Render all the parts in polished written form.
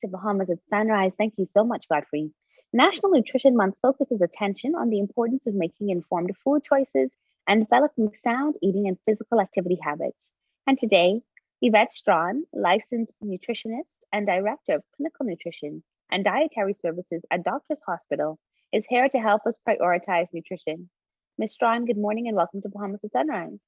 to Bahamas at Sunrise. Thank you so much, Godfrey. National Nutrition Month focuses attention on the importance of making informed food choices and developing sound eating and physical activity habits. And today, Yvette Strachan, licensed nutritionist and director of clinical nutrition and dietary services at Doctor's Hospital, is here to help us prioritize nutrition. Ms. Strachan, good morning and welcome to Bahamas at Sunrise.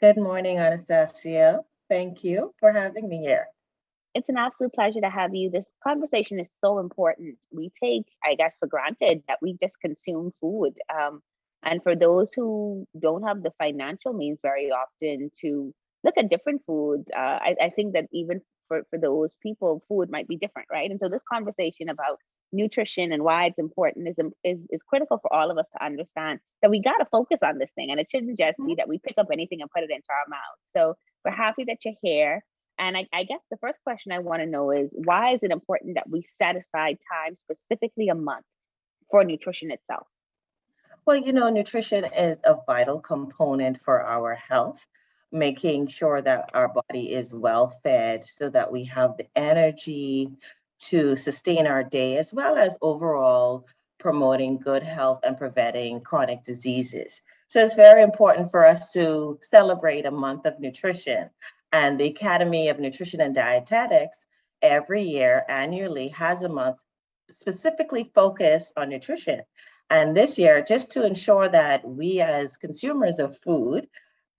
Good morning, Anastasia. Thank you for having me here. It's an absolute pleasure to have you. This conversation is so important. We take, I guess, for granted that we just consume food. And for those who don't have the financial means very often to look at different foods, I think that even for those people, food might be different, right? And so this conversation about nutrition and why it's important is critical for all of us to understand that we got to focus on this thing. And it shouldn't just be that we pick up anything and put it into our mouth. So we're happy that you're here. And I guess the first question I want to know is why is it important that we set aside time, specifically a month, for nutrition itself? Well, nutrition is a vital component for our health, making sure that our body is well fed so that we have the energy to sustain our day, as well as overall promoting good health and preventing chronic diseases. So it's very important for us to celebrate a month of nutrition. And the Academy of Nutrition and Dietetics every year, annually, has a month specifically focused on nutrition. And this year, just to ensure that we as consumers of food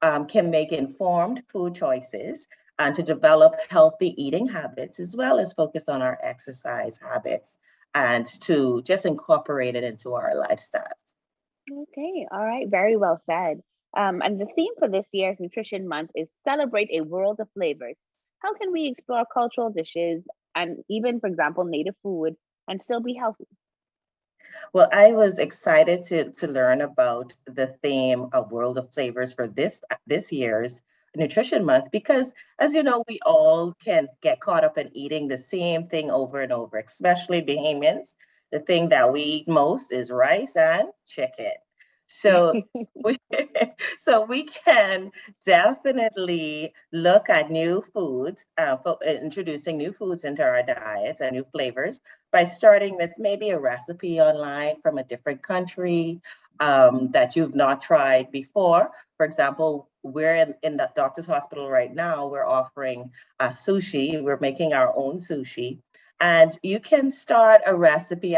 can make informed food choices and to develop healthy eating habits, as well as focus on our exercise habits and to just incorporate it into our lifestyles. Okay, all right, very well said. And the theme for this year's Nutrition Month is Celebrate a World of Flavors. How can we explore cultural dishes and even, for example, native food and still be healthy? Well, I was excited to learn about the theme of World of Flavors for this year's Nutrition Month because, as you know, we all can get caught up in eating the same thing over and over, especially Bahamians. The thing that we eat most is rice and chicken. So we, so we can definitely look at new foods, introducing new foods into our diets and new flavors by starting with maybe a recipe online from a different country that you've not tried before. For example, we're in the doctor's hospital right now. We're offering sushi. We're making our own sushi. And you can start a recipe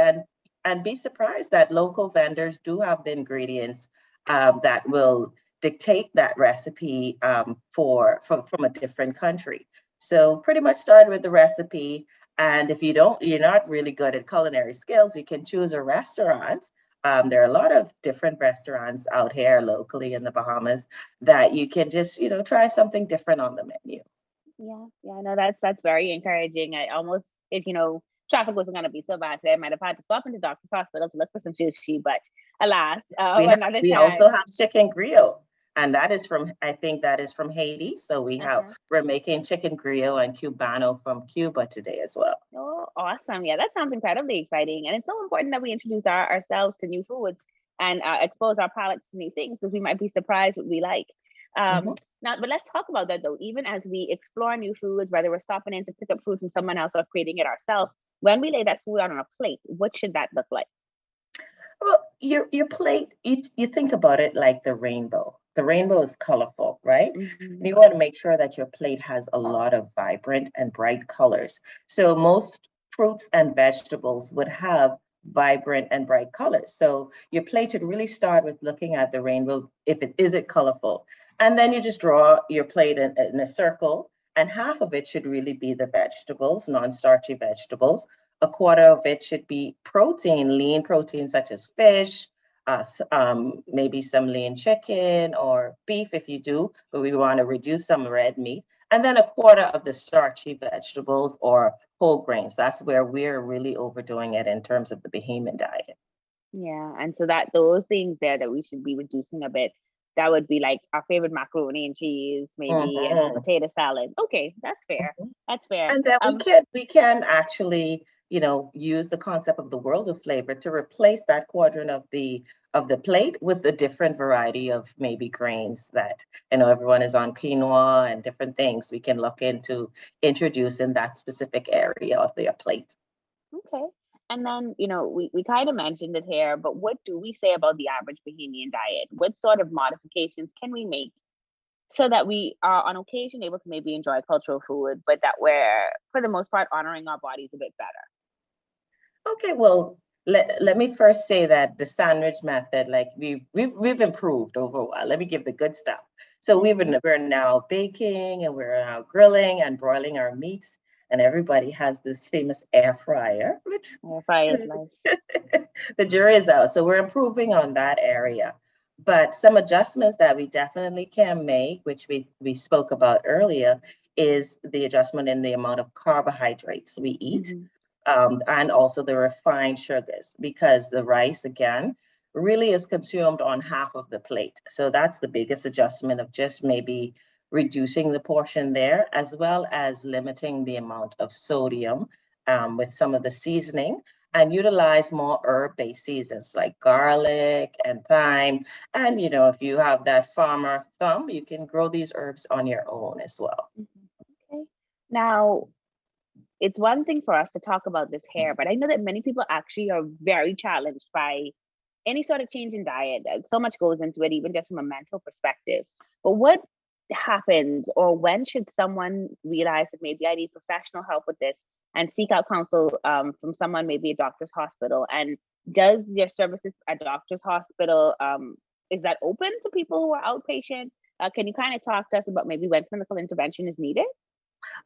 and be surprised that local vendors do have the ingredients that will dictate that recipe from a different country. So pretty much start with the recipe. And if you're not really good at culinary skills, you can choose a restaurant. There are a lot of different restaurants out here locally in the Bahamas that you can just, try something different on the menu. Yeah, no, that's very encouraging. I almost, if traffic wasn't going to be so bad today, I might have had to stop into Doctor's Hospital to look for some sushi, but alas, another We time. also have chicken grill, and I think that is from Haiti. So we're making chicken grill and cubano from Cuba today as well. Oh, awesome. Yeah, that sounds incredibly exciting. And it's so important that we introduce ourselves to new foods and expose our palates to new things because we might be surprised what we like. Mhm. Now, but let's talk about that though. Even as we explore new foods, whether we're stopping in to pick up food from someone else or creating it ourselves, when we lay that food on a plate, what should that look like? Well, your plate, you think about it like the rainbow. The rainbow is colorful, right? And Hmm. you want to make sure that your plate has a lot of vibrant and bright colors. So most fruits and vegetables would have vibrant and bright colors. So your plate should really start with looking at the rainbow, if it is it colorful. And then you just draw your plate in a circle, and half of it should really be the vegetables, non-starchy vegetables. A quarter of it should be protein, lean protein such as fish, maybe some lean chicken or beef if you do, but we want to reduce some red meat. And then a quarter of the starchy vegetables or whole grains. That's where we're really overdoing it in terms of the Bahamian diet. Yeah, and so that those things there that we should be reducing a bit, that would be like our favorite macaroni and cheese, maybe, and some Mhm. potato salad. Okay, that's fair. Mhm. That's fair. And then we can actually, use the concept of the world of flavor to replace that quadrant of the of the plate with a different variety of maybe grains that I know everyone is on quinoa and different things we can look into introduce in that specific area of their plate. Okay. And then, we kind of mentioned it here, but what do we say about the average Bahamian diet? What sort of modifications can we make so that we are on occasion able to maybe enjoy cultural food, but that we're, for the most part, honoring our bodies a bit better? Okay, well, let me first say that the sandwich method, like we've improved over a while. Let me give the good stuff. So Hmm. we're now baking and we're now grilling and broiling our meats, and everybody has this famous air fryer, which Air fry you is know, life. the jury is out. So we're improving on that area. But some adjustments that we definitely can make, which we spoke about earlier, is the adjustment in the amount of carbohydrates we eat, Hmm. and also the refined sugars, because the rice, again, really is consumed on half of the plate. So that's the biggest adjustment of just maybe reducing the portion there, as well as limiting the amount of sodium with some of the seasoning and utilize more herb-based seasons like garlic and thyme. And, if you have that farmer thumb, you can grow these herbs on your own as well. Hmm. Okay. Now, it's one thing for us to talk about this hair, but I know that many people actually are very challenged by any sort of change in diet. So much goes into it, even just from a mental perspective. But what happens, or when should someone realize that maybe I need professional help with this and seek out counsel from someone, maybe a doctor's hospital? And does your services at doctor's hospital, is that open to people who are outpatient? Can you kind of talk to us about maybe when clinical intervention is needed?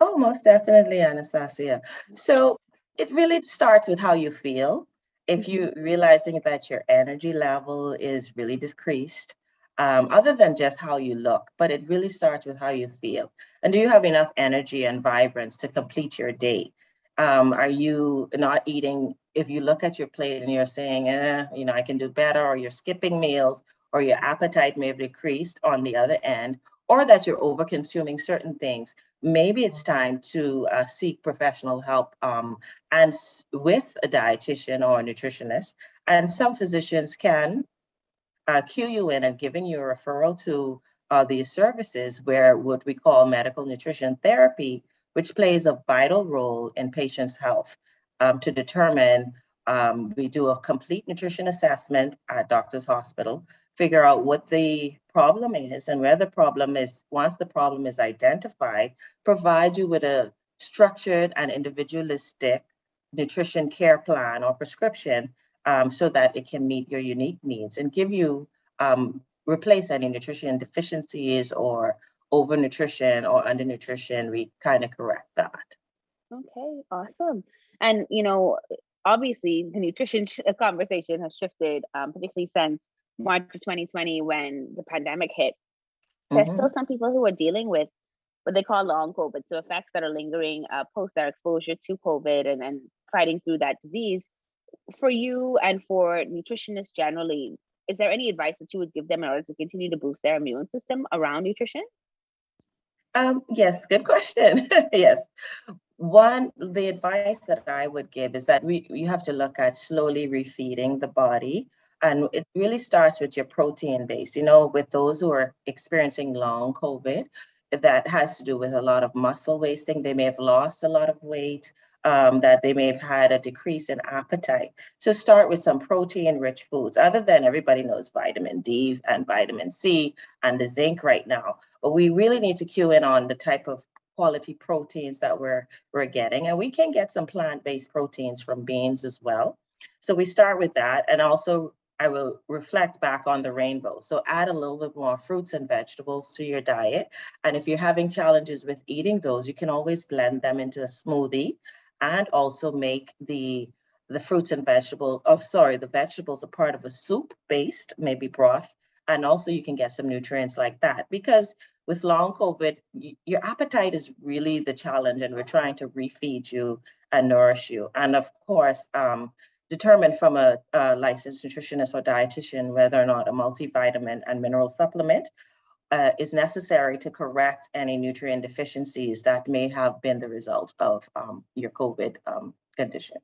Oh, most definitely, Anastasia. So it really starts with how you feel. If Hmm. you realizing that your energy level is really decreased, other than just how you look, but it really starts with how you feel. And do you have enough energy and vibrance to complete your day? Are you not eating? If you look at your plate and you're saying, I can do better, or you're skipping meals, or your appetite may have decreased on the other end, or that you're over consuming certain things, maybe it's time to seek professional help with a dietitian or a nutritionist. And some physicians can cue you in and giving you a referral to these services where what we call medical nutrition therapy, which plays a vital role in patients' health to determine. We do a complete nutrition assessment at Doctor's Hospital, figure out what the problem is and where the problem is. Once the problem is identified, provide you with a structured and individualistic nutrition care plan or prescription so that it can meet your unique needs and give you replace any nutrition deficiencies or overnutrition or undernutrition. We kind of correct that. Okay, awesome. And obviously, the nutrition conversation has shifted, particularly since March of 2020 when the pandemic hit. There's still Mhm. some people who are dealing with what they call long COVID, so effects that are lingering post their exposure to COVID and fighting through that disease. For you and for nutritionists generally, is there any advice that you would give them in order to continue to boost their immune system around nutrition? Yes, good question. Yes. One, the advice that I would give is that you have to look at slowly refeeding the body. And it really starts with your protein base. With those who are experiencing long COVID, that has to do with a lot of muscle wasting. They may have lost a lot of weight, that they may have had a decrease in appetite. So start with some protein-rich foods, other than everybody knows vitamin D and vitamin C and the zinc right now. But we really need to cue in on the type of quality proteins that we're getting. And we can get some plant-based proteins from beans as well. So we start with that. And also I will reflect back on the rainbow. So add a little bit more fruits and vegetables to your diet. And if you're having challenges with eating those, you can always blend them into a smoothie and also make the fruits and vegetables, the vegetables are part of a soup based, maybe broth. And also you can get some nutrients like that because with long COVID, your appetite is really the challenge, and we're trying to refeed you and nourish you. And of course, determine from a licensed nutritionist or dietitian whether or not a multivitamin and mineral supplement is necessary to correct any nutrient deficiencies that may have been the result of your COVID condition.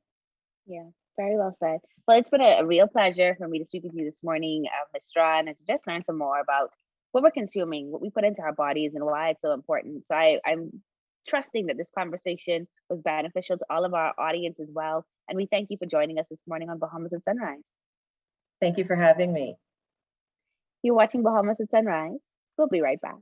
Yeah, very well said. Well, it's been a real pleasure for me to speak with you this morning, Ms. Strawn, and to just learn some more about what we're consuming, what we put into our bodies, and why it's so important. So I'm trusting that this conversation was beneficial to all of our audience as well. And we thank you for joining us this morning on Bahamas at Sunrise. Thank you for having me. You're watching Bahamas at Sunrise. We'll be right back.